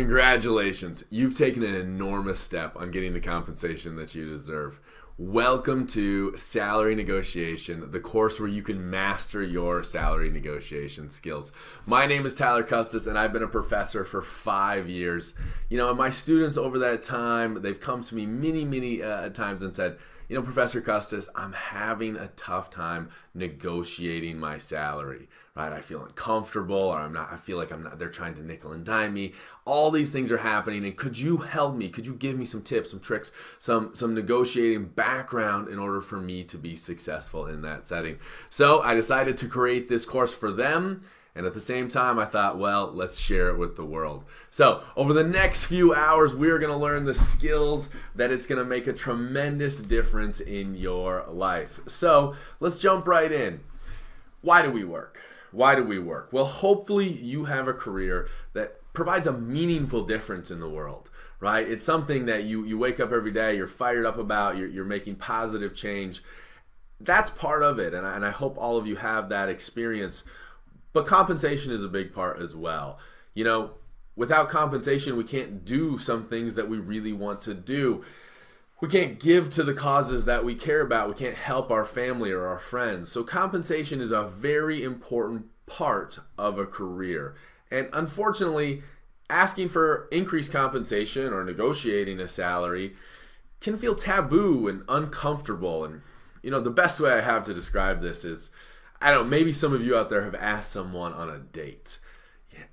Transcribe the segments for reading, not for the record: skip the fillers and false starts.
Congratulations. You've taken an enormous step on getting the compensation that you deserve. Welcome to Salary Negotiation, the course where you can master your salary negotiation skills. My name is Tyler Custis, and I've been a professor for 5 years. And my students over that time, they've come to me many times and said, Professor Custis, I'm having a tough time negotiating my salary, right? I feel uncomfortable, or I feel like they're trying to nickel and dime me. All these things are happening, and could you help me? Could you give me some tips, some tricks, some negotiating background in order for me to be successful in that setting? So I decided to create this course for them. And at the same time, I thought, well, let's share it with the world. So over the next few hours, we're going to learn the skills that it's going to make a tremendous difference in your life. So let's jump right in. Why do we work? Why do we work? Well, hopefully you have a career that provides a meaningful difference in the world, right? It's something that you wake up every day, you're fired up about, you're making positive change. That's part of it, and I hope all of you have that experience. But compensation is a big part as well. Without compensation, we can't do some things that we really want to do. We can't give to the causes that we care about. We can't help our family or our friends. So compensation is a very important part of a career. And unfortunately, asking for increased compensation or negotiating a salary can feel taboo and uncomfortable. And the best way I have to describe this is, maybe some of you out there have asked someone on a date.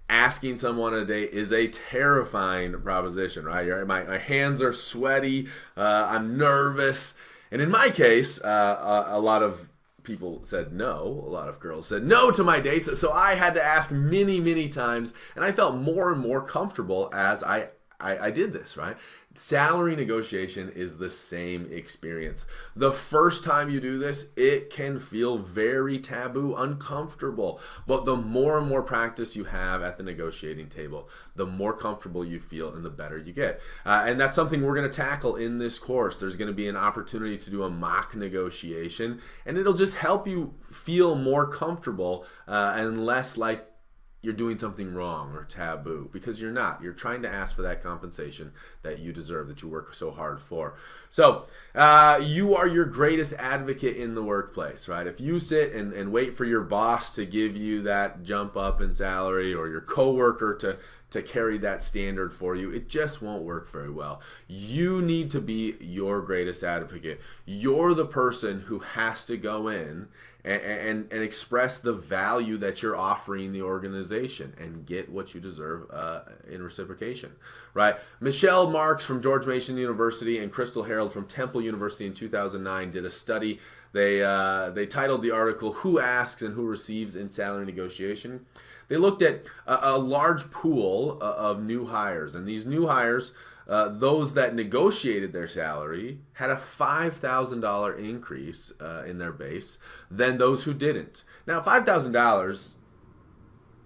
Asking someone on a date is a terrifying proposition, right? My hands are sweaty, I'm nervous. And in my case, a lot of people said no. A lot of girls said no to my dates. So I had to ask many times, and I felt more and more comfortable as I did this, right? Salary negotiation is the same experience. The first time you do this, it can feel very taboo, uncomfortable. But the more and more practice you have at the negotiating table, the more comfortable you feel and the better you get. And that's something we're going to tackle in this course. There's going to be an opportunity to do a mock negotiation, and it'll just help you feel more comfortable and less like you're doing something wrong or taboo, because you're not. You're trying to ask for that compensation that you deserve, that you work so hard for. So you are your greatest advocate in the workplace, right? If you sit and wait for your boss to give you that jump up in salary, or your coworker to carry that standard for you, it just won't work very well. You need to be your greatest advocate. You're the person who has to go in and express the value that you're offering the organization and get what you deserve in reciprocation, right? Michelle Marks from George Mason University and Crystal Harold from Temple University in 2009 did a study. They titled the article, "Who Asks and Who Receives in Salary Negotiation?" They looked at a large pool of new hires, and these new hires, those that negotiated their salary, had a $5,000 increase in their base than those who didn't. Now, $5,000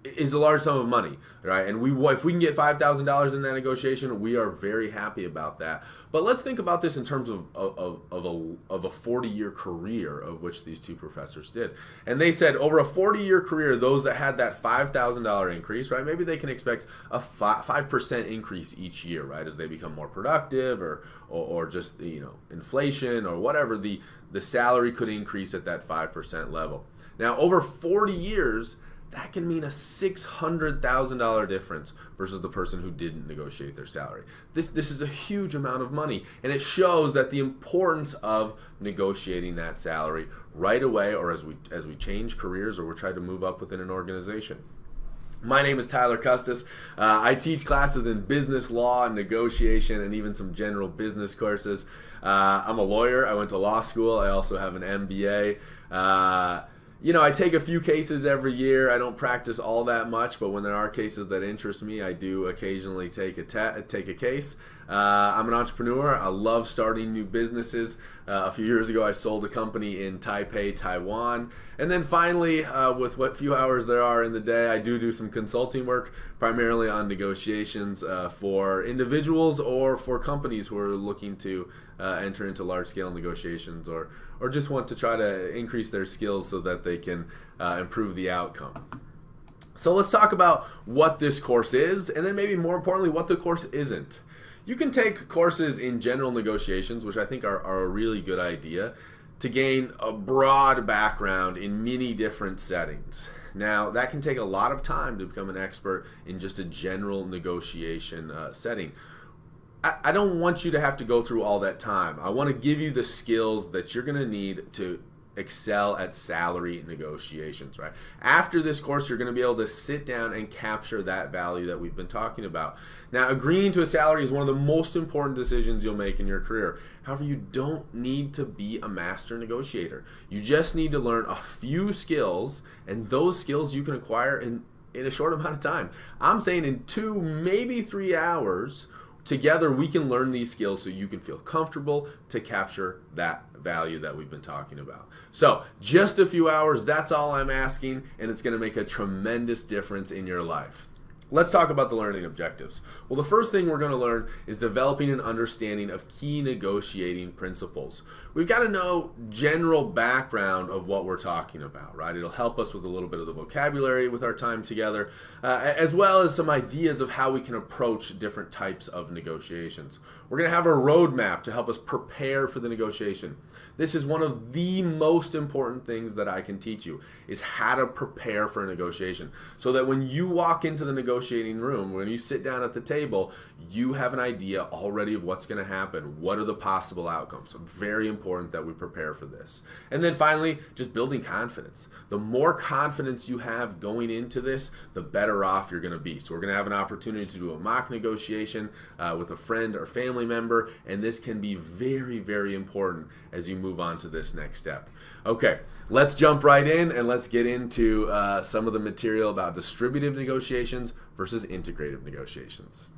is a large sum of money, right? And if we can get $5,000 in that negotiation, we are very happy about that. But let's think about this in terms of a 40-year career, of which these two professors did. And they said over a 40-year career, those that had that $5,000 increase, right? Maybe they can expect a 5% increase each year, right? As they become more productive, or just inflation or whatever, the salary could increase at that 5% level. Now, over 40 years, that can mean a $600,000 difference versus the person who didn't negotiate their salary. This is a huge amount of money, and it shows that the importance of negotiating that salary right away, or as we change careers or we're trying to move up within an organization. My name is Tyler Custis. I teach classes in business law and negotiation, and even some general business courses. I'm a lawyer. I went to law school. I also have an MBA. I take a few cases every year. I don't practice all that much, but when there are cases that interest me, I do occasionally take a case. I'm an entrepreneur. I love starting new businesses. A few years ago, I sold a company in Taipei, Taiwan. And then finally, with what few hours there are in the day, I do some consulting work, primarily on negotiations for individuals or for companies who are looking to enter into large-scale negotiations, or just want to try to increase their skills so that they can improve the outcome. So let's talk about what this course is, and then maybe more importantly, what the course isn't. You can take courses in general negotiations, which I think are a really good idea, to gain a broad background in many different settings. Now, that can take a lot of time to become an expert in just a general negotiation setting. I don't want you to have to go through all that time. I want to give you the skills that you're going to need to excel at salary negotiations, right? After this course, you're going to be able to sit down and capture that value that we've been talking about. Now, agreeing to a salary is one of the most important decisions you'll make in your career. However, you don't need to be a master negotiator. You just need to learn a few skills, and those skills you can acquire in a short amount of time. I'm saying in 2, maybe 3 hours, together we can learn these skills so you can feel comfortable to capture that value that we've been talking about. So just a few hours, that's all I'm asking, and it's going to make a tremendous difference in your life. Let's talk about the learning objectives. Well, the first thing we're going to learn is developing an understanding of key negotiating principles. We've got to know general background of what we're talking about, right? It'll help us with a little bit of the vocabulary with our time together, as well as some ideas of how we can approach different types of negotiations. We're going to have a roadmap to help us prepare for the negotiation. This is one of the most important things that I can teach you, is how to prepare for a negotiation, so that when you walk into the negotiating room, when you sit down at the table, you have an idea already of what's going to happen. What are the possible outcomes? So very important that we prepare for this. And then finally, just building confidence. The more confidence you have going into this, the better off you're going to be. So we're going to have an opportunity to do a mock negotiation with a friend or family member, and this can be very, very important as you move on to this next step. Okay, let's jump right in and let's get into some of the material about distributive negotiations versus integrative negotiations.